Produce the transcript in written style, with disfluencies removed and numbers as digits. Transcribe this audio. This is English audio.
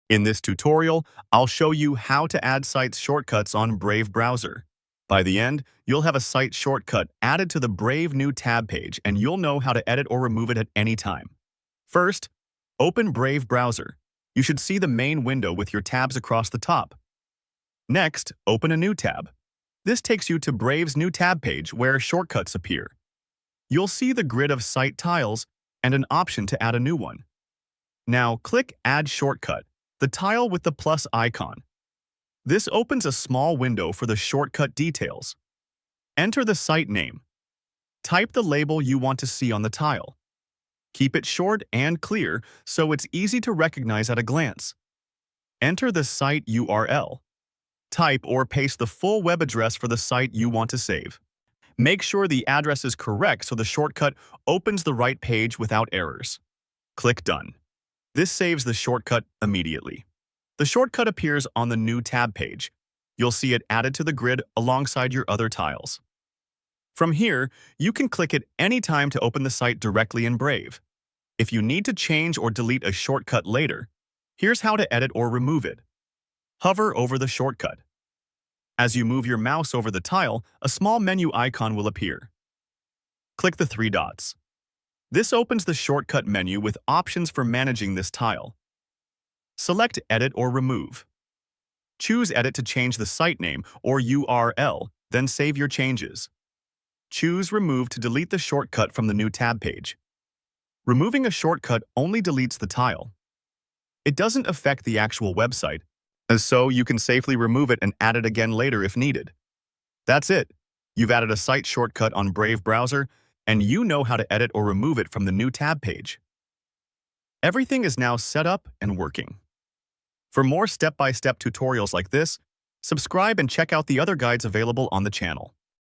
In this tutorial, I'll show you how to add site shortcuts on Brave browser. By the end, you'll have a site shortcut added to the Brave new tab page and you'll know how to edit or remove it at any time. First, open Brave browser. You should see the main window with your tabs across the top. Next, open a new tab. This takes you to Brave's new tab page where shortcuts appear. You'll see the grid of site tiles and an option to add a new one. Now click Add Shortcut, the tile with the plus icon. This opens a small window for the shortcut details. Enter the site name. Type the label you want to see on the tile. Keep it short and clear so it's easy to recognize at a glance. Enter the site URL. Type or paste the full web address for the site you want to save. Make sure the address is correct so the shortcut opens the right page without errors. Click Done. This saves the shortcut immediately. The shortcut appears on the new tab page. You'll see it added to the grid alongside your other tiles. From here, you can click it anytime to open the site directly in Brave. If you need to change or delete a shortcut later, here's how to edit or remove it. Hover over the shortcut. As you move your mouse over the tile, a small menu icon will appear. Click the three dots. This opens the shortcut menu with options for managing this tile. Select Edit or Remove. Choose Edit to change the site name or URL, then save your changes. Choose Remove to delete the shortcut from the new tab page. Removing a shortcut only deletes the tile. It doesn't affect the actual website, and so you can safely remove it and add it again later if needed. That's it. You've added a site shortcut on Brave browser, and you know how to edit or remove it from the new tab page. Everything is now set up and working. For more step-by-step tutorials like this, subscribe and check out the other guides available on the channel.